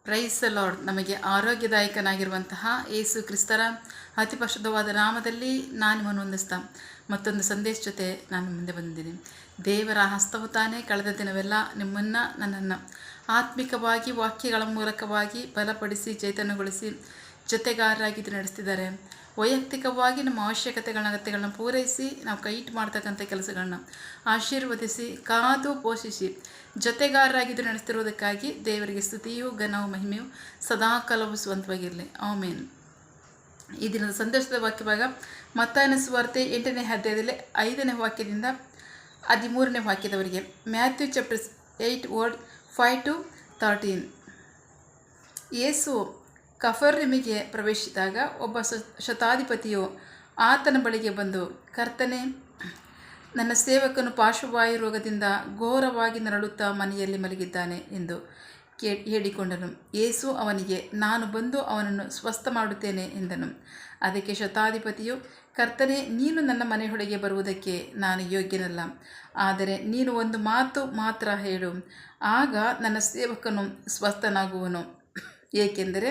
Praise the lord. ನಮಗೆ ಆರೋಗ್ಯದಾಯಕನಾಗಿರುವಂತಹ ಯೇಸು ಕ್ರಿಸ್ತರ ಅತಿ ಪರಿಶುದ್ಧವಾದ ನಾಮದಲ್ಲಿ ನಾನು ನಿಮ್ಮನ್ನು ವಂದಿಸ್ತಾ ಮತ್ತೊಂದು ಸಂದೇಶ ಜೊತೆ ನಾನು ಮುಂದೆ ಬಂದಿದ್ದೀನಿ. ದೇವರ ಹಸ್ತವು ತಾನೇ ಕಳೆದ ದಿನವೆಲ್ಲ ನಿಮ್ಮನ್ನು ನನ್ನನ್ನು ಆತ್ಮಿಕವಾಗಿ ವಾಕ್ಯಗಳ ಮೂಲಕವಾಗಿ ಬಲಪಡಿಸಿ ಚೈತನ್ಯಗೊಳಿಸಿ ಜೊತೆಗಾರರಾಗಿ ನಡೆಸ್ತಿದ್ದಾರೆ. ವೈಯಕ್ತಿಕವಾಗಿ ನಮ್ಮ ಅಗತ್ಯಗಳನ್ನ ಪೂರೈಸಿ ನಾವು ಕೈ ಇಟ್ಟು ಮಾಡ್ತಕ್ಕಂಥ ಕೆಲಸಗಳನ್ನ ಆಶೀರ್ವದಿಸಿ ಕಾದು ಪೋಷಿಸಿ ಜೊತೆಗಾರರಾಗಿದ್ದು ನಡೆಸ್ತಿರುವುದಕ್ಕಾಗಿ ದೇವರಿಗೆ ಸ್ತುತಿಯು ಘನವು ಮಹಿಮೆಯು ಸದಾಕಾಲವೂ ಸ್ವಂತವಾಗಿರಲಿ. ಆಮೇನ್. ಈ ದಿನದ ಸಂದೇಶದ ವಾಕ್ಯಭಾಗ ಮತ್ತಾಯನ ಸುವಾರ್ತೆ 8ನೇ ಅಧ್ಯಾಯದಲ್ಲಿ 5ನೇ ವಾಕ್ಯದಿಂದ 13ನೇ ವಾಕ್ಯದವರೆಗೆ. Matthew chapter 8 word 5 to 13. ಯೇಸು ಕಫರ್ನಮಿಗೆ ಪ್ರವೇಶಿಸಿದಾಗ ಒಬ್ಬ ಶತಾಧಿಪತಿಯು ಆತನ ಬಳಿಗೆ ಬಂದು, ಕರ್ತನೇ, ನನ್ನ ಸೇವಕನು ಪಾರ್ಶ್ವವಾಯು ರೋಗದಿಂದ ಘೋರವಾಗಿ ನರಳುತ್ತಾ ಮನೆಯಲ್ಲಿ ಮಲಗಿದ್ದಾನೆ ಎಂದು ಹೇಳಿಕೊಂಡನು. ಯೇಸು ಅವನಿಗೆ, ನಾನು ಬಂದು ಅವನನ್ನು ಸ್ವಸ್ಥ ಮಾಡುತ್ತೇನೆ ಎಂದನು. ಅದಕ್ಕೆ ಶತಾಧಿಪತಿಯು, ಕರ್ತನೇ, ನೀನು ನನ್ನ ಮನೆಯೊಳಗೆ ಬರುವುದಕ್ಕೆ ನಾನು ಯೋಗ್ಯನಲ್ಲ. ಆದರೆ ನೀನು ಒಂದು ಮಾತು ಮಾತ್ರ ಹೇಳು, ಆಗ ನನ್ನ ಸೇವಕನು ಸ್ವಸ್ಥನಾಗುವನು. ಏಕೆಂದರೆ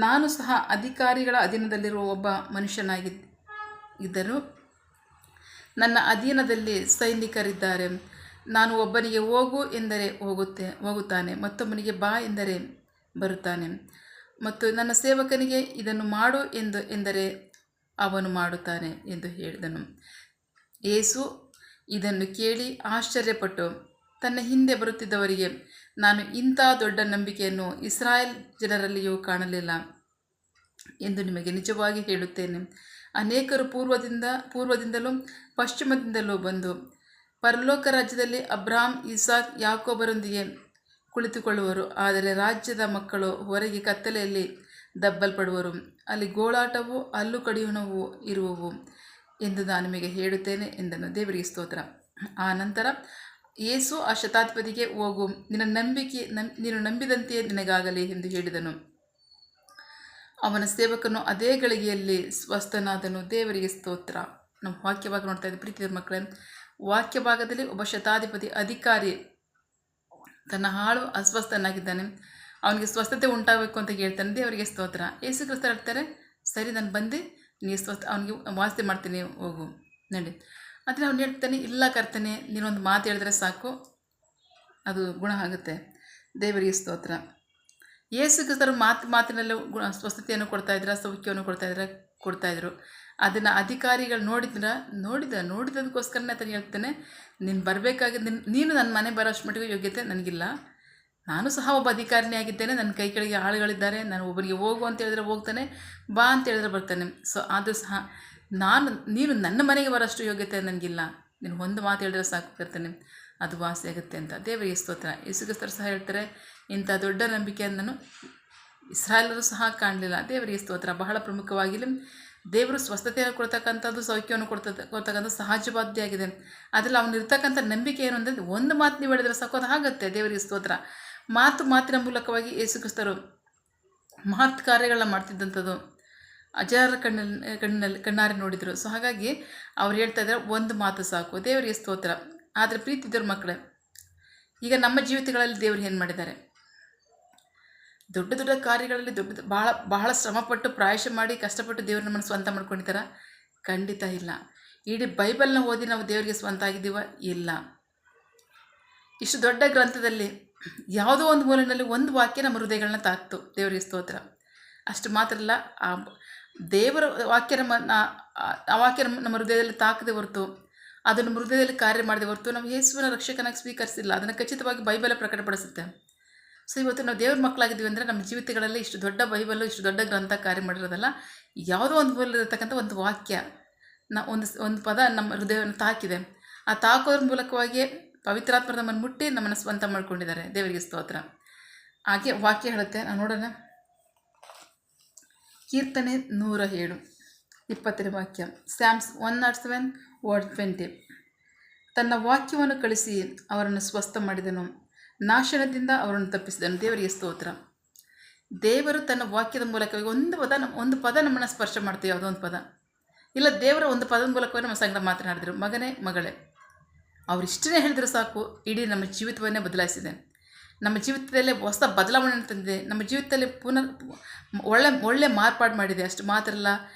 ನಾನು ಸಹ ಅಧಿಕಾರಿಗಳ ಅಧೀನದಲ್ಲಿರುವ ಒಬ್ಬ ಮನುಷ್ಯನಾಗಿದ್ದರೂ ನನ್ನ ಅಧೀನದಲ್ಲಿ ಸೈನಿಕರಿದ್ದಾರೆ. ನಾನು ಒಬ್ಬನಿಗೆ ಹೋಗು ಎಂದರೆ ಹೋಗುತ್ತಾನೆ, ಮತ್ತೊಬ್ಬನಿಗೆ ಬಾ ಎಂದರೆ ಬರುತ್ತಾನೆ, ಮತ್ತು ನನ್ನ ಸೇವಕನಿಗೆ ಇದನ್ನು ಮಾಡು ಎಂದರೆ ಅವನು ಮಾಡುತ್ತಾನೆ ಎಂದು ಹೇಳಿದನು. ಯೇಸು ಇದನ್ನು ಕೇಳಿ ಆಶ್ಚರ್ಯಪಟ್ಟು ತನ್ನ ಹಿಂದೆ ಬರುತ್ತಿದ್ದವರಿಗೆ, ನಾನು ಇಂಥ ದೊಡ್ಡ ನಂಬಿಕೆಯನ್ನು ಇಸ್ರಾಯೇಲ್ ಜನರಲ್ಲಿಯೂ ಕಾಣಲಿಲ್ಲ ಎಂದು ನಿಮಗೆ ನಿಜವಾಗಿ ಹೇಳುತ್ತೇನೆ. ಅನೇಕರು ಪೂರ್ವದಿಂದಲೂ ಪಶ್ಚಿಮದಿಂದಲೂ ಬಂದು ಪರಲೋಕ ರಾಜ್ಯದಲ್ಲಿ ಅಬ್ರಹಾಂ, ಇಸಾಕ್, ಯಾಕೋಬರೊಂದಿಗೆ ಕುಳಿತುಕೊಳ್ಳುವರು. ಆದರೆ ರಾಜ್ಯದ ಮಕ್ಕಳು ಹೊರಗೆ ಕತ್ತಲೆಯಲ್ಲಿ ದಬ್ಬಲ್ಪಡುವರು. ಅಲ್ಲಿ ಗೋಳಾಟವೂ ಹಲ್ಲು ಕಡಿಯೋಣವೂ ಇರುವವು ಎಂದು ನಾನು ನಿಮಗೆ ಹೇಳುತ್ತೇನೆ ಎಂದನು. ದೇವರಿಗೆ ಸ್ತೋತ್ರ. ಆ ನಂತರ ಯೇಸು ಆ ಶತಾಧಿಪತಿಗೆ, ಹೋಗು, ನೀನು ನಂಬಿದಂತೆಯೇ ನಿನಗಾಗಲಿ ಎಂದು ಹೇಳಿದನು. ಅವನ ಸೇವಕನು ಅದೇ ಗಳಿಗೆಯಲ್ಲಿ ಸ್ವಸ್ಥನಾದನು. ದೇವರಿಗೆ ಸ್ತೋತ್ರ. ನಾವು ವಾಕ್ಯಭಾಗ ನೋಡ್ತಾ ಇದ್ದೀವಿ. ಪ್ರೀತಿಯ ಮಕ್ಕಳೇ, ವಾಕ್ಯಭಾಗದಲ್ಲಿ ಒಬ್ಬ ಶತಾಧಿಪತಿ ಅಧಿಕಾರಿ ತನ್ನ ಆಳು ಅಸ್ವಸ್ಥನಾಗಿದ್ದಾನೆ, ಅವನಿಗೆ ಸ್ವಸ್ಥತೆ ಉಂಟಾಗಬೇಕು ಅಂತ ಹೇಳ್ತಾನೆ. ದೇವರಿಗೆ ಸ್ತೋತ್ರ. ಯೇಸು ಕ್ರಿಸ್ತ ಹೇಳ್ತಾರೆ, ಸರಿ, ನಾನು ಬಂದು ನೀನು ಅವನಿಗೆ ವಾಸ್ತಿ ಮಾಡ್ತೀನಿ, ಹೋಗು ನಡಿ. ಆದರೆ ಅವನು ಹೇಳ್ತಾನೆ, ಇಲ್ಲ ಕರ್ತನೆ, ನೀನೊಂದು ಮಾತು ಹೇಳಿದ್ರೆ ಸಾಕು, ಅದು ಗುಣ ಆಗುತ್ತೆ. ದೇವರಿಗೆ ಸ್ತೋತ್ರ. ಯೇಸು ಕ್ರಿಸ್ತರು ಮಾತಿನಲ್ಲೂ ಸ್ವಸ್ಥತೆಯನ್ನು ಕೊಡ್ತಾಯಿದ್ರು, ಸೌಖ್ಯವನ್ನು ಕೊಡ್ತಾಯಿದ್ರು. ಅದನ್ನು ಅಧಿಕಾರಿಗಳು ನೋಡಿದದಕ್ಕೋಸ್ಕರನೇ ಆತನು ಹೇಳ್ತಾನೆ, ನೀನು ಬರಬೇಕಾಗಿದ್ದು, ನೀನು ನನ್ನ ಮನೆ ಬರೋಷ್ಟು ಮಟ್ಟಿಗೆ ಯೋಗ್ಯತೆ ನನಗಿಲ್ಲ. ನಾನು ಸಹ ಒಬ್ಬ ಅಧಿಕಾರಿನೇ ಆಗಿದ್ದೇನೆ, ನನ್ನ ಕೈ ಕೆಳಗೆ ಆಳುಗಳಿದ್ದಾರೆ. ನಾನು ಒಬ್ಬನಿಗೆ ಹೋಗು ಅಂತ ಹೇಳಿದ್ರೆ ಹೋಗ್ತಾನೆ, ಬಾ ಅಂತ ಹೇಳಿದ್ರೆ ಬರ್ತಾನೆ. ಸೊ ಆದರೂ ಸಹ ನೀನು ನನ್ನ ಮನೆಗೆ ಬರೋಷ್ಟು ಯೋಗ್ಯತೆ ನನಗಿಲ್ಲ. ನೀನು ಒಂದು ಮಾತು ಹೇಳಿದ್ರೆ ಸಾಕು ಕರ್ತನೆ, ಅದು ವಾಸಿ ಆಗುತ್ತೆ ಅಂತ. ದೇವರಿಗೆ ಸ್ತೋತ್ರ. ಯೇಸು ಕ್ರಿಸ್ತರು ಸಹ ಹೇಳ್ತಾರೆ, ಇಂಥ ದೊಡ್ಡ ನಂಬಿಕೆಯನ್ನು ನಾನು ಇಸ್ರಾಯೇಲರು ಸಹ ಕಾಣಲಿಲ್ಲ. ದೇವರಿಗೆ ಸ್ತೋತ್ರ. ಬಹಳ ಪ್ರಮುಖವಾಗಿ ದೇವರು ಸ್ವಸ್ಥತೆಯನ್ನು ಕೊಡ್ತಕ್ಕಂಥದ್ದು, ಸೌಖ್ಯವನ್ನು ಕೊಡ್ತಕ್ಕಂಥದ್ದು ಸಹಜವಾದಿಯಾಗಿದೆ. ಅದರಲ್ಲಿ ಅವನಿರ್ತಕ್ಕಂಥ ನಂಬಿಕೆ ಏನು ಅಂದರೆ, ಒಂದು ಮಾತು ನೀವು ಹೇಳಿದ್ರೆ ಸಾಕು, ಅದು ಆಗುತ್ತೆ. ದೇವರಿಗೆ ಸ್ತೋತ್ರ. ಮಾತಿನ ಮೂಲಕವಾಗಿ ಯೇಸು ಕ್ರಿಸ್ತರು ಮಹತ್ ಕಾರ್ಯಗಳನ್ನ ಮಾಡ್ತಿದ್ದಂಥದ್ದು ಅಜರ ಕಣ್ಣಾರೆ ನೋಡಿದರು. ಸೊ ಹಾಗಾಗಿ ಅವ್ರು ಹೇಳ್ತಾ ಇದ್ದಾರೆ, ಒಂದು ಮಾತು ಸಾಕು. ದೇವರಿಗೆ ಸ್ತೋತ್ರ. ಆದರೆ ಪ್ರೀತಿದ್ದವ್ರ ಮಕ್ಕಳೇ, ಈಗ ನಮ್ಮ ಜೀವಿತಗಳಲ್ಲಿ ದೇವರು ಏನು ಮಾಡಿದ್ದಾರೆ? ದೊಡ್ಡ ದೊಡ್ಡ ಕಾರ್ಯಗಳಲ್ಲಿ ಬಹಳ ಶ್ರಮಪಟ್ಟು ಪ್ರಾಯಶ ಮಾಡಿ ಕಷ್ಟಪಟ್ಟು ದೇವ್ರ ನಮ್ಮನ್ನು ಸ್ವಂತ ಮಾಡ್ಕೊಂಡಿದ್ದಾರ? ಖಂಡಿತ ಇಲ್ಲ. ಇಡೀ ಬೈಬಲ್ನ ಓದಿ ನಾವು ದೇವರಿಗೆ ಸ್ವಂತ ಆಗಿದ್ದೀವ? ಇಲ್ಲ. ಇಷ್ಟು ದೊಡ್ಡ ಗ್ರಂಥದಲ್ಲಿ ಯಾವುದೋ ಒಂದು ಮೂಲೆಯಲ್ಲಿ ಒಂದು ವಾಕ್ಯ ನಮ್ಮ ಹೃದಯಗಳನ್ನ ತಾಕ್ತು. ದೇವರಿಗೆ ಸ್ತೋತ್ರ. ಅಷ್ಟು ಮಾತ್ರ ಅಲ್ಲ, ಆ ದೇವರ ವಾಕ್ಯ ಆ ವಾಕ್ಯ ನಮ್ಮ ಹೃದಯದಲ್ಲಿ ತಾಕದೆ ಹೊರತು, ಅದನ್ನು ಹೃದಯದಲ್ಲಿ ಕಾರ್ಯ ಮಾಡದೆ ಹೊರತು ನಾವು ಯೇಸುವಿನ ರಕ್ಷಕನಾಗಿ ಸ್ವೀಕರಿಸಿಲ್ಲ. ಅದನ್ನು ಖಚಿತವಾಗಿ ಬೈಬಲ್ ಪ್ರಕಟಪಡಿಸುತ್ತೆ. ಸೊ ಇವತ್ತು ನಾವು ದೇವ್ರ ಮಕ್ಕಳಾಗಿದ್ದೀವಿ ಅಂದರೆ ನಮ್ಮ ಜೀವಿತಗಳಲ್ಲಿ ಇಷ್ಟು ದೊಡ್ಡ ಬೈಬಲ್ಲು, ಇಷ್ಟು ದೊಡ್ಡ ಗ್ರಂಥ ಕಾರ್ಯ ಮಾಡಿರೋದಲ್ಲ, ಯಾವುದೋ ಒಂದು ಮೂಲದಲ್ಲಿರ್ತಕ್ಕಂಥ ಒಂದು ವಾಕ್ಯ, ಒಂದು ಪದ ನಮ್ಮ ಹೃದಯವನ್ನು ತಾಕಿದೆ. ಆ ತಾಕೋದ್ರ ಮೂಲಕವಾಗಿಯೇ ಪವಿತ್ರಾತ್ಮರ ನಮ್ಮನ್ನು ಮುಟ್ಟಿ ನಮ್ಮನ್ನು ಸ್ವಂತ ಮಾಡ್ಕೊಂಡಿದ್ದಾರೆ. ದೇವರಿಗೆ ಸ್ತೋತ್ರ. ಹಾಗೆ ವಾಕ್ಯ ಹೇಳುತ್ತೆ, ನಾವು ನೋಡೋಣ. ಕೀರ್ತನೆ 107 20ನೇ ವಾಕ್ಯ. Sam's 107 word 20. ತನ್ನ ವಾಕ್ಯವನ್ನು ಕಳಿಸಿ ಅವರನ್ನು ಸ್ವಸ್ಥ ಮಾಡಿದನು, ನಾಶನದಿಂದ ಅವರನ್ನು ತಪ್ಪಿಸಿದನು. ದೇವರಿಗೆ ಸ್ತೋತ್ರ. ದೇವರು ತನ್ನ ವಾಕ್ಯದ ಮೂಲಕವಾಗಿ ಒಂದು ಪದ ನಮ್ಮನ್ನು ಸ್ಪರ್ಶ ಮಾಡ್ತೀವಿ. ಯಾವುದೋ ಒಂದು ಪದ ಇಲ್ಲ, ದೇವರ ಒಂದು ಪದದ ಮೂಲಕವೇ ನಮ್ಮ ಸಂಗಡ ಮಾತನಾಡಿದರು. ಮಗನೇ, ಮಗಳೇ, ಅವರಿಷ್ಟನ್ನೇ ಹೇಳಿದ್ರೆ ಸಾಕು, ಇಡೀ ನಮ್ಮ ಜೀವಿತವನ್ನೇ ಬದಲಾಯಿಸಿದೆ. ನಮ್ಮ ಜೀವಿತದಲ್ಲಿ ಹೊಸ ಬದಲಾವಣೆಯನ್ನು ತಂದಿದೆ. ನಮ್ಮ ಜೀವಿತದಲ್ಲಿ ಒಳ್ಳೆ ಮಾರ್ಪಾಡು ಮಾಡಿದೆ. ಅಷ್ಟು ಮಾತ್ರ ಅಲ್ಲ,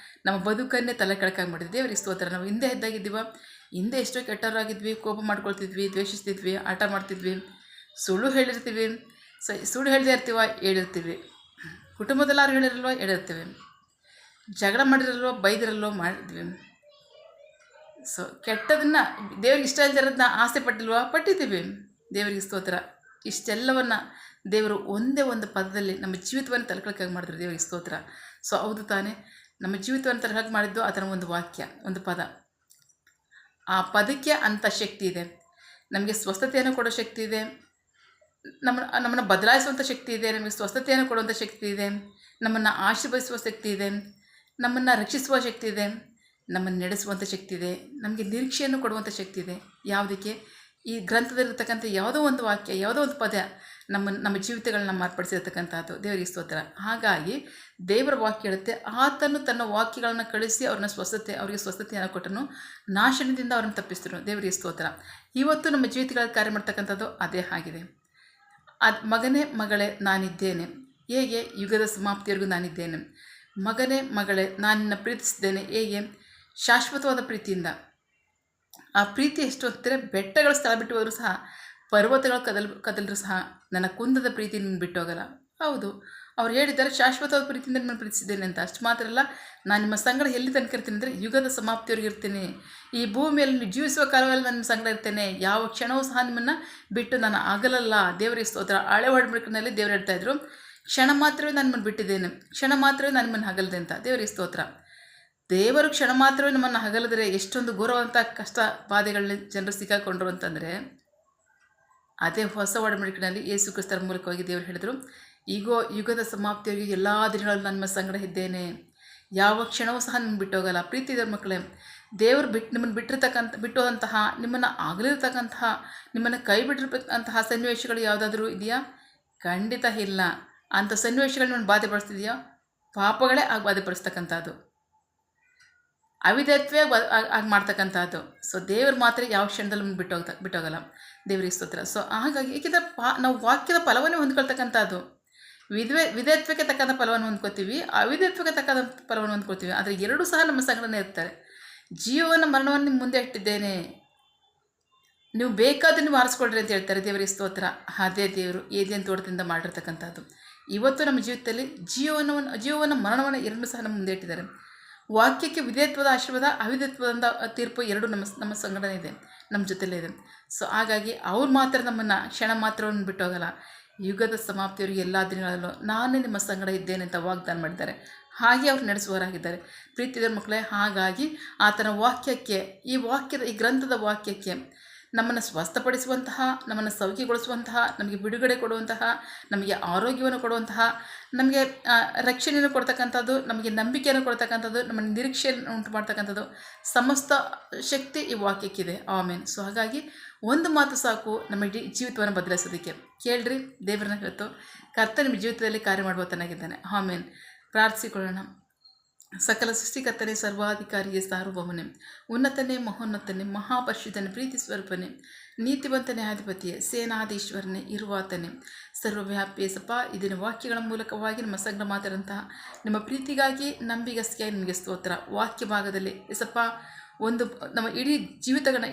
ನಮ್ಮ ಬದುಕನ್ನೇ ತಲೆ ಕೆಳಕಾಗಿ ಮಾಡಿದೆ. ದೇವರಿಗೆ ಸ್ತೋತ್ರ. ನಾವು ಹಿಂದೆ ಇದ್ದಾಗಿದ್ದೀವ, ಹಿಂದೆ ಎಷ್ಟೋ ಕೆಟ್ಟವರಾಗಿದ್ವಿ, ಕೋಪ ಮಾಡ್ಕೊಳ್ತಿದ್ವಿ, ದ್ವೇಷಿಸ್ತಿದ್ವಿ, ಆಟ ಮಾಡ್ತಿದ್ವಿ, ಸುಳ್ಳು ಹೇಳಿರ್ತೀವಿ, ಸುಳ್ಳು ಹೇಳದೇ ಇರ್ತೀವ, ಹೇಳಿರ್ತೀವಿ, ಕುಟುಂಬದಲ್ಲಾರು ಹೇಳಿರಲ್ವ, ಹೇಳಿರ್ತೀವಿ, ಜಗಳ ಮಾಡಿರಲ್ವೋ, ಬೈದಿರಲ್ವೋ, ಮಾಡಿದ್ವಿ. ಸೊ ಕೆಟ್ಟದನ್ನು, ದೇವ್ರಿಗೆ ಇಷ್ಟ ಇಲ್ದಿರೋದನ್ನ ಆಸೆ ಪಟ್ಟಿಲ್ವ, ಪಟ್ಟಿದ್ದೀವಿ. ದೇವರಿಗೆ ಸ್ತೋತ್ರ. ಇಷ್ಟೆಲ್ಲವನ್ನು ದೇವರು ಒಂದೇ ಒಂದು ಪದದಲ್ಲಿ ನಮ್ಮ ಜೀವಿತವನ್ನು ತಲೆಕೆಳಕಾಗಿ ಮಾಡಿದ್ರು. ದೇವರಿಗೆ ಸ್ತೋತ್ರ. ಸೊ ಹೌದು ತಾನೇ, ನಮ್ಮ ಜೀವಿತವನ್ನು ತಲೆಕೆಳಕಾಗಿ ಮಾಡಿದ್ದು ಅದರ ಒಂದು ವಾಕ್ಯ, ಒಂದು ಪದ. ಆ ಪದಕ್ಕೆ ಅಂಥ ಶಕ್ತಿ ಇದೆ. ನಮಗೆ ಸ್ವಸ್ಥತೆಯನ್ನು ಕೊಡೋ ಶಕ್ತಿ ಇದೆ, ನಮ್ಮನ್ನು ಬದಲಾಯಿಸುವಂಥ ಶಕ್ತಿ ಇದೆ, ನಮಗೆ ಸ್ವಸ್ಥತೆಯನ್ನು ಕೊಡುವಂಥ ಶಕ್ತಿ ಇದೆ, ನಮ್ಮನ್ನು ಆಶೀರ್ವದಿಸುವ ಶಕ್ತಿ ಇದೆ, ನಮ್ಮನ್ನು ರಕ್ಷಿಸುವ ಶಕ್ತಿ ಇದೆ, ನಮ್ಮನ್ನು ನಡೆಸುವಂಥ ಶಕ್ತಿ ಇದೆ, ನಮಗೆ ನಿರೀಕ್ಷೆಯನ್ನು ಕೊಡುವಂಥ ಶಕ್ತಿ ಇದೆ. ಯಾವುದಕ್ಕೆ? ಈ ಗ್ರಂಥದಲ್ಲಿರ್ತಕ್ಕಂಥ ಯಾವುದೋ ಒಂದು ವಾಕ್ಯ, ಯಾವುದೋ ಒಂದು ಪದ ನಮ್ಮ ಜೀವಿತಗಳನ್ನ ಮಾರ್ಪಡಿಸಿರ್ತಕ್ಕಂಥದ್ದು. ದೇವರಿಗೆ ಸ್ತೋತ್ರ. ಹಾಗಾಗಿ ದೇವರ ವಾಕ್ಯ ಹೇಳುತ್ತೆ, ಆತನು ತನ್ನ ವಾಕ್ಯಗಳನ್ನು ಕಳಿಸಿ ಅವರಿಗೆ ಸ್ವಸ್ಥತೆಯನ್ನು ಕೊಟ್ಟನು, ನಾಶನದಿಂದ ಅವರನ್ನು ತಪ್ಪಿಸಿದನು. ದೇವರಿಗೆ ಸ್ತೋತ್ರ. ಇವತ್ತು ನಮ್ಮ ಜೀವಿತಗಳಲ್ಲಿ ಕಾರ್ಯ ಮಾಡ್ತಕ್ಕಂಥದ್ದು ಅದೇ ಆಗಿದೆ. ಮಗನೇ ಮಗಳೇ ನಾನಿದ್ದೇನೆ. ಹೇಗೆ? ಯುಗದ ಸಮಾಪ್ತಿಯವರೆಗೂ ನಾನಿದ್ದೇನೆ. ಮಗನೇ ಮಗಳೇ ನಾನಿನ್ನ ಪ್ರೀತಿಸಿದ್ದೇನೆ. ಹೇಗೆ? ಶಾಶ್ವತವಾದ ಪ್ರೀತಿಯಿಂದ. ಆ ಪ್ರೀತಿ ಎಷ್ಟು ಅಂತಾರೆ, ಬೆಟ್ಟಗಳು ಸ್ಥಳ ಬಿಟ್ಟು ಹೋದರೂ ಸಹ, ಪರ್ವತಗಳು ಕದಲಿದ್ರು ಸಹ ನನ್ನ ಕುಂದದ ಪ್ರೀತಿ ನಿನ್ನ ಬಿಟ್ಟು ಹೋಗಲ್ಲ. ಹೌದು, ಅವ್ರು ಹೇಳಿದ್ದಾರೆ ಶಾಶ್ವತವಾದ ಪ್ರೀತಿಯಿಂದ ನಿಮ್ಮನ್ನು ಪ್ರೀತಿಸಿದ್ದೇನೆ ಅಂತ. ಅಷ್ಟು ಮಾತ್ರ ಅಲ್ಲ, ನಾನು ನಿಮ್ಮ ಸಂಗಡ ಎಲ್ಲಿ ತನಕ ಇರ್ತೀನಿ ಅಂದರೆ ಯುಗದ ಸಮಾಪ್ತಿಯವರೆಗೆ ಇರ್ತೀನಿ. ಈ ಭೂಮಿಯಲ್ಲಿ ನೀವು ಜೀವಿಸುವ ಕಾಲದಲ್ಲಿ ನಾನು ನಿಮ್ಮ ಸಂಗಡ ಇರ್ತೇನೆ. ಯಾವ ಕ್ಷಣವೂ ಸಹ ನಿಮ್ಮನ್ನು ಬಿಟ್ಟು ನಾನು ಆಗಲಲ್ಲ. ದೇವರಿಗೆ ಸ್ತೋತ್ರ. ಹಳೆ ಒಡಂಬಡಿಕೆಯಲ್ಲಿ ದೇವರು ಹೇಳ್ತಾಯಿದ್ರು, ಕ್ಷಣ ಮಾತ್ರವೇ ನಾನು ನಿಮ್ಮನ್ನು ಬಿಟ್ಟಿದ್ದೇನೆ, ಕ್ಷಣ ಮಾತ್ರವೇ ನಾನು ನಿಮ್ಮನ್ನು ಹಗಲದೆ ಅಂತ. ದೇವರಿಗೆ ಸ್ತೋತ್ರ. ದೇವರು ಕ್ಷಣ ಮಾತ್ರವೇ ನಮ್ಮನ್ನು ಹಗಲಿದ್ರೆ ಎಷ್ಟೊಂದು ಘೋರವಂಥ ಕಷ್ಟ ಬಾಧೆಗಳನ್ನ ಜನರು ಸಿಕ್ಕಾಕೊಂಡ್ರು ಅಂತಂದರೆ, ಅದೇ ಹೊಸ ಒಡಂಬಡಿಕೆಯಲ್ಲಿ ಯೇಸು ಕ್ರಿಸ್ತರ ಮೂಲಕವಾಗಿ ದೇವರು ಹೇಳಿದರು, ಈಗೋ ಯುಗದ ಸಮಾಪ್ತಿಯವರೆಗೆ ಎಲ್ಲ ದಿನಗಳಲ್ಲಿ ನನ್ನ ಸಂಗಡ ಇದ್ದೇನೆ, ಯಾವ ಕ್ಷಣವೂ ಸಹ ನಿಮ್ಮನ್ನು ಬಿಟ್ಟೋಗಲ್ಲ. ಪ್ರೀತಿ ಇದ್ದ ಮಕ್ಕಳೇ, ದೇವರು ನಿಮ್ಮನ್ನು ಬಿಟ್ಟೋದಂತಹ, ನಿಮ್ಮನ್ನು ಆಗಲಿರ್ತಕ್ಕಂತಹ, ನಿಮ್ಮನ್ನು ಕೈ ಬಿಟ್ಟಿರ್ತಕ್ಕಂತಹ ಸನ್ನಿವೇಶಗಳು ಯಾವುದಾದ್ರೂ ಇದೆಯಾ? ಖಂಡಿತ ಇಲ್ಲ. ಅಂಥ ಸನ್ನಿವೇಶಗಳು ನಿಮ್ಮನ್ನು ಬಾಧೆಪಡಿಸ್ತಿದೆಯಾ? ಪಾಪಗಳೇ ಆಗಿ ಬಾಧೆಪಡಿಸ್ತಕ್ಕಂಥದ್ದು, ಅವಿಧೇಯತ್ವೇ ಆಗಿ ಮಾಡ್ತಕ್ಕಂಥದ್ದು. ಸೊ ದೇವ್ರ ಮಾತ್ರ ಯಾವ ಕ್ಷಣದಲ್ಲಿ ಬಿಟ್ಟೋಗಲ್ಲ. ದೇವರಿಗೆ ಸ್ತೋತ್ರ. ಸೊ ಹಾಗಾಗಿ ಏಕೆಂದರೆ ನಾವು ವಾಕ್ಯದ ಫಲವನ್ನೇ ಹೊಂದ್ಕೊಳ್ತಕ್ಕಂಥದ್ದು. ವಿಧೇಯತ್ವಕ್ಕೆ ತಕ್ಕಂಥ ಫಲವನ್ನು ಹೊಂದ್ಕೋತೀವಿ, ಅವಿಧೇಯತ್ವಕ್ಕೆ ತಕ್ಕಂಥ ಫಲವನ್ನು ಹೊಂದ್ಕೊಳ್ತೀವಿ. ಆದರೆ ಎರಡೂ ಸಹ ನಮ್ಮ ಸಂಗಡನೇ ಇರ್ತಾರೆ. ಜೀವನ ಮರಣವನ್ನು ನಿಮ್ಮ ಮುಂದೆ ಇಟ್ಟಿದ್ದೇನೆ, ನೀವು ಬೇಕಾದ್ರೆ ನೀವು ಆರಿಸ್ಕೊಳ್ರಿ ಅಂತ ಹೇಳ್ತಾರೆ. ದೇವರಿಗೆ ಸ್ತೋತ್ರ. ಅದೇ ದೇವರು ಏದೇನು ತೋಟದಿಂದ ಮಾಡಿರ್ತಕ್ಕಂಥದ್ದು. ಇವತ್ತು ನಮ್ಮ ಜೀವಿತದಲ್ಲಿ ಜೀವನ ಮರಣವನ್ನು ಎರಡೂ ಸಹ ನಮ್ಮ ಮುಂದೆ ಇಟ್ಟಿದ್ದಾರೆ. ವಾಕ್ಯಕ್ಕೆ ವಿಧೇಯತ್ವದ ಆಶೀರ್ವಾದ, ಅವಿಧೇಯತ್ವದ ತೀರ್ಪು ಎರಡೂ ನಮ್ಮ ಸಂಘಟನೆ ಇದೆ, ನಮ್ಮ ಜೊತೆಲೇ ಇದೆ. ಸೊ ಹಾಗಾಗಿ ಅವ್ರು ಮಾತ್ರ ನಮ್ಮನ್ನು ಕ್ಷಣ ಮಾತ್ರವನ್ನು ಬಿಟ್ಟೋಗಲ್ಲ. ಯುಗದ ಸಮಾಪ್ತಿಯವರಿಗೆ ಎಲ್ಲ ದಿನಗಳಲ್ಲೂ ನಾನೇ ನಿಮ್ಮ ಸಂಗಡ ಇದ್ದೇನೆ ಅಂತ ವಾಗ್ದಾನ ಮಾಡಿದ್ದಾರೆ. ಹಾಗೆ ಅವ್ರು ನಡೆಸುವವರಾಗಿದ್ದಾರೆ. ಪ್ರೀತಿಯ ಮಕ್ಕಳೇ, ಹಾಗಾಗಿ ಆತನ ವಾಕ್ಯಕ್ಕೆ, ಈ ಗ್ರಂಥದ ವಾಕ್ಯಕ್ಕೆ ನಮ್ಮನ್ನು ಸ್ವಸ್ಥಪಡಿಸುವಂತಹ, ನಮ್ಮನ್ನು ಸೌಖ್ಯಗೊಳಿಸುವಂತಹ, ನಮಗೆ ಬಿಡುಗಡೆ ಕೊಡುವಂತಹ, ನಮಗೆ ಆರೋಗ್ಯವನ್ನು ಕೊಡುವಂತಹ, ನಮಗೆ ರಕ್ಷಣೆಯನ್ನು ಕೊಡ್ತಕ್ಕಂಥದ್ದು, ನಮಗೆ ನಂಬಿಕೆಯನ್ನು ಕೊಡ್ತಕ್ಕಂಥದ್ದು, ನಮ್ಮನ್ನು ನಿರೀಕ್ಷೆಯನ್ನು ಉಂಟು ಮಾಡ್ತಕ್ಕಂಥದ್ದು ಸಮಸ್ತ ಶಕ್ತಿ ಈ ವಾಕ್ಯಕ್ಕಿದೆ. ಆಮೇನ್. ಸೊ ಹಾಗಾಗಿ ಒಂದು ಮಾತು ಸಾಕು ನಮ್ಮ ಇಡೀ ಜೀವಿತವನ್ನು ಬದಲಾಯಿಸೋದಕ್ಕೆ. ಕೇಳ್ರಿ, ದೇವರನ್ನ ಹೇಳ್ತು, ಕರ್ತ ನಿಮ್ಮ ಜೀವಿತದಲ್ಲಿ ಕಾರ್ಯ ಮಾಡುವತನಾಗಿದ್ದಾನೆ. ಆಮೇನ್. ಪ್ರಾರ್ಥಿಸಿಕೊಳ್ಳೋಣ. ಸಕಲ ಸೃಷ್ಟಿಕರ್ತನೇ, ಸರ್ವಾಧಿಕಾರಿಯೇ, ಸಾರ್ವಭೌಮನೇ, ಉನ್ನತನೇ, ಮಹೋನ್ನತನೇ, ಮಹಾಪರಿಶುದ್ಧನೇ, ಪ್ರೀತಿ ಸ್ವರೂಪನೇ, ನೀತಿವಂತನೇ, ಅಧಿಪತಿಯೇ, ಸೇನಾಧೀಶ್ವರನೇ, ಇರುವಾತನೇ, ಸರ್ವವ್ಯಾಪಿಯೇ. ಸಪ ಇದನ್ನು ವಾಕ್ಯಗಳ ಮೂಲಕವಾಗಿ ನಮ್ಮ ಸಂಗ್ರಹ ಮಾತಾದಂತಹ ನಿಮ್ಮ ಪ್ರೀತಿಗಾಗಿ, ನಂಬಿಗಸ್ತಿಯಾಗಿ ನಿಮಗೆ ಸ್ತೋತ್ರ. ವಾಕ್ಯ ಭಾಗದಲ್ಲಿ ಎಸಪ್ಪ ನಮ್ಮ ಇಡೀ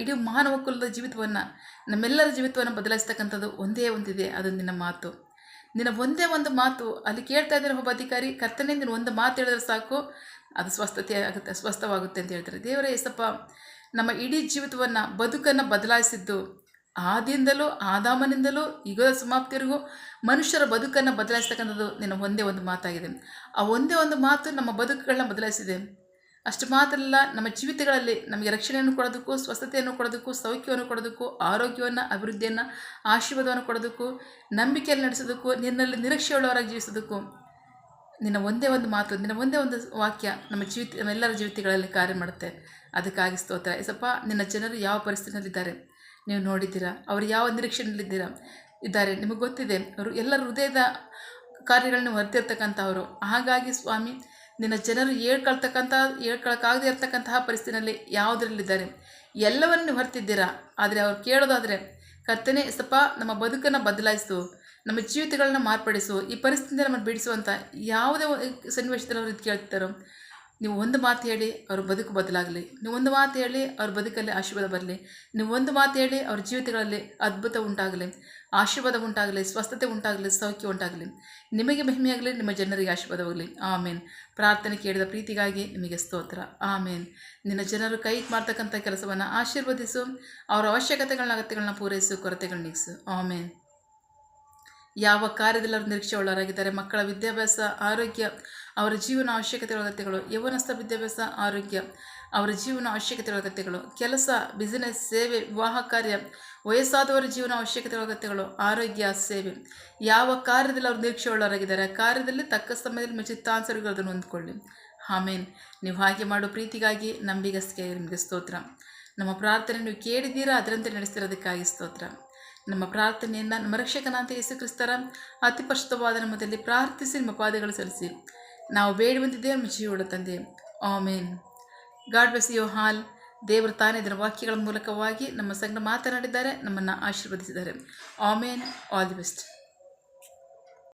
ಇಡೀ ಮಾನವ ಕುಲದ ಜೀವಿತವನ್ನು, ನಮ್ಮೆಲ್ಲರ ಜೀವಿತವನ್ನು ಬದಲಾಯಿಸ್ತಕ್ಕಂಥದ್ದು ಒಂದೇ ಒಂದಿದೆ, ಅದು ನಿನ್ನ ಮಾತು. ನಿನ್ನ ಒಂದೇ ಒಂದು ಮಾತು ಅಲ್ಲಿ ಕೇಳ್ತಾ ಇದ್ದಾರೆ ಒಬ್ಬ ಅಧಿಕಾರಿ, ಕರ್ತನೇ ನೀನು ಒಂದು ಮಾತು ಹೇಳಿದ್ರೆ ಸಾಕು ಅದು ಸ್ವಸ್ಥವಾಗುತ್ತೆ ಅಂತ ಹೇಳ್ತಾರೆ. ದೇವರೇ ಯೇಸಪ್ಪ, ನಮ್ಮ ಇಡೀ ಜೀವಿತವನ್ನು, ಬದುಕನ್ನು ಬದಲಾಯಿಸಿದ್ದು ಆದಿಯಿಂದಲೂ, ಆದಾಮನಿಂದಲೂ ಯುಗದ ಸಮಾಪ್ತಿವರೆಗೂ ಮನುಷ್ಯರ ಬದುಕನ್ನು ಬದಲಾಯಿಸ್ತಕ್ಕಂಥದ್ದು ನಿನ್ನ ಒಂದೇ ಒಂದು ಮಾತಾಗಿದೆ. ಆ ಒಂದೇ ಒಂದು ಮಾತು ನಮ್ಮ ಬದುಕುಗಳನ್ನ ಬದಲಾಯಿಸಿದೆ. ಅಷ್ಟು ಮಾತ್ರ ಅಲ್ಲ, ನಮ್ಮ ಜೀವಿತಗಳಲ್ಲಿ ನಮಗೆ ರಕ್ಷಣೆಯನ್ನು ಕೊಡೋದಕ್ಕೂ, ಸ್ವಸ್ಥತೆಯನ್ನು ಕೊಡೋದಕ್ಕೂ, ಸೌಖ್ಯವನ್ನು ಕೊಡೋದಕ್ಕೂ, ಆರೋಗ್ಯವನ್ನು, ಅಭಿವೃದ್ಧಿಯನ್ನು, ಆಶೀರ್ವಾದವನ್ನು ಕೊಡೋದಕ್ಕೂ, ನಂಬಿಕೆಯಲ್ಲಿ ನಡೆಸೋದಕ್ಕೂ, ನಿನ್ನಲ್ಲಿ ನಿರೀಕ್ಷೆಯುಳ್ಳವರಾಗಿ ಜೀವಿಸೋದಕ್ಕೂ ನಿನ್ನ ಒಂದೇ ಒಂದು ಮಾತು, ನಿನ್ನ ಒಂದೇ ಒಂದು ವಾಕ್ಯ ನಮ್ಮೆಲ್ಲರ ಜೀವಿತಗಳಲ್ಲಿ ಕಾರ್ಯ ಮಾಡುತ್ತೆ. ಅದಕ್ಕಾಗಿ ಸ್ತೋತ್ರ. ಯೇಸಪ್ಪ, ನಿನ್ನ ಜನರು ಯಾವ ಪರಿಸ್ಥಿತಿಯಲ್ಲಿದ್ದಾರೆ ನೀವು ನೋಡಿದ್ದೀರಾ, ಅವರು ಯಾವ ನಿರೀಕ್ಷೆಯಲ್ಲಿದ್ದಾರೆ ನಿಮಗೆ ಗೊತ್ತಿದೆ. ಅವರು ಎಲ್ಲರ ಹೃದಯದ ಕಾರ್ಯಗಳನ್ನು ಹೊರತಿರ್ತಕ್ಕಂಥವರು. ಹಾಗಾಗಿ ಸ್ವಾಮಿ, ನಿನ್ನ ಜನರು ಹೇಳ್ಕೊಳಕ್ಕಾಗದೇ ಇರ್ತಕ್ಕಂತಹ ಪರಿಸ್ಥಿತಿಯಲ್ಲಿ ಯಾವುದರಲ್ಲಿದ್ದಾರೆ ಎಲ್ಲವನ್ನು ಹೊರತಿದ್ದೀರಾ. ಆದರೆ ಅವ್ರು ಕೇಳೋದಾದರೆ, ಕರ್ತನೇ ಯೇಸಪ್ಪ, ನಮ್ಮ ಬದುಕನ್ನು ಬದಲಾಯಿಸು, ನಮ್ಮ ಜೀವಿತಗಳನ್ನ ಮಾರ್ಪಡಿಸು, ಈ ಪರಿಸ್ಥಿತಿಯಿಂದ ನಮ್ಮನ್ನು ಬಿಡಿಸುವಂಥ ಯಾವುದೇ ಸನ್ನಿವೇಶದಲ್ಲಿ ಅವರು ಇದು ಕೇಳ್ತಾರೋ, ನೀವು ಒಂದು ಮಾತು ಹೇಳಿ ಅವ್ರ ಬದುಕು ಬದಲಾಗಲಿ, ನೀವು ಒಂದು ಮಾತು ಹೇಳಿ ಅವ್ರ ಬದುಕಲ್ಲಿ ಆಶೀರ್ವಾದ ಬರಲಿ, ನೀವು ಒಂದು ಮಾತು ಹೇಳಿ ಅವ್ರ ಜೀವಿತಗಳಲ್ಲಿ ಅದ್ಭುತ ಉಂಟಾಗಲಿ, ಆಶೀರ್ವಾದ ಉಂಟಾಗಲಿ, ಸ್ವಸ್ಥತೆ ಉಂಟಾಗಲಿ, ಸೌಖ್ಯ ಉಂಟಾಗಲಿ. ನಿಮಗೆ ಮಹಿಮೆಯಾಗಲಿ, ನಿಮ್ಮ ಜನರಿಗೆ ಆಶೀರ್ವಾದವಾಗಲಿ. ಆಮೇನ್. ಪ್ರಾರ್ಥನೆ ಕೇಳಿದ ಪ್ರೀತಿಗಾಗಿ ನಿಮಗೆ ಸ್ತೋತ್ರ. ಆಮೇನ್. ನಿನ್ನ ಜನರು ಕೈ ಮಾಡ್ತಕ್ಕಂಥ ಕೆಲಸವನ್ನು ಆಶೀರ್ವದಿಸು, ಅವರ ಅಗತ್ಯಗಳನ್ನ ಪೂರೈಸು, ಕೊರತೆಗಳನ್ನ ನೀಗಿಸು. ಆಮೇನ್. ಯಾವ ಕಾರ್ಯದಲ್ಲಿ ಅವರು ನಿರೀಕ್ಷೆ ಉಳ್ಳವರಾಗಿದ್ದಾರೆ, ಮಕ್ಕಳ ವಿದ್ಯಾಭ್ಯಾಸ, ಆರೋಗ್ಯ, ಅವರ ಜೀವನ ಅವಶ್ಯಕತೆಗಳ ಅಗತ್ಯಗಳು, ಯೌವನಸ್ಥ ವಿದ್ಯಾಭ್ಯಾಸ, ಆರೋಗ್ಯ, ಅವರ ಜೀವನ ಅವಶ್ಯಕತೆಗಳ ಅಗತ್ಯಗಳು, ಕೆಲಸ, ಬಿಸಿನೆಸ್, ಸೇವೆ, ವಿವಾಹ ಕಾರ್ಯ, ವಯಸ್ಸಾದವರ ಜೀವನ ಅವಶ್ಯಕತೆಗಳ ಅಗತ್ಯಗಳು, ಆರೋಗ್ಯ, ಸೇವೆ, ಯಾವ ಕಾರ್ಯದಲ್ಲಿ ಅವರು ನಿರೀಕ್ಷೆ ಉಳ್ಳವರಾಗಿದ್ದಾರೆ ಆ ಕಾರ್ಯದಲ್ಲಿ ತಕ್ಕ ಸಮಯದಲ್ಲಿ ನಿಮ್ಮ ಚಿತ್ತಾನುಸಾರಗಳು ಅದನ್ನು ಹೊಂದ್ಕೊಳ್ಳಿ. ಆಮೇನ್. ನೀವು ಹಾಗೆ ಮಾಡೋ ಪ್ರೀತಿಗಾಗಿ, ನಂಬಿಗಸ್ತಿಗೆ ನಿಮಗೆ ಸ್ತೋತ್ರ. ನಮ್ಮ ಪ್ರಾರ್ಥನೆ ನೀವು ಕೇಳಿದ್ದೀರಾ, ಅದರಂತೆ ನಡೆಸ್ತಿರೋದಕ್ಕಾಗಿ ಸ್ತೋತ್ರ. ನಮ್ಮ ಪ್ರಾರ್ಥನೆಯನ್ನು ನಮ್ಮ ರಕ್ಷಕನಾದ ಯೇಸು ಕ್ರಿಸ್ತರ ಅತಿ ಪರಿಶುದ್ಧವಾದ ನಾಮದಲ್ಲಿ ಪ್ರಾರ್ಥಿಸಿ ನಿಮ್ಮ ಪಾದಗಳು ಸಲ್ಲಿಸಿ ನಾವು ಬೇಡುವಂತಿದ್ದೇವೆ ನಮ್ಮ ಜೀವದ ತಂದೆ. Amen. God bless you all. ದೇವರು ತಾನೇ ಇದರ ವಾಕ್ಯಗಳ ಮೂಲಕವಾಗಿ ನಮ್ಮ ಸಂಗಡ ಮಾತನಾಡಿದ್ದಾರೆ, ನಮ್ಮನ್ನು ಆಶೀರ್ವದಿಸಿದ್ದಾರೆ. ಆಮೇನ್. All the best.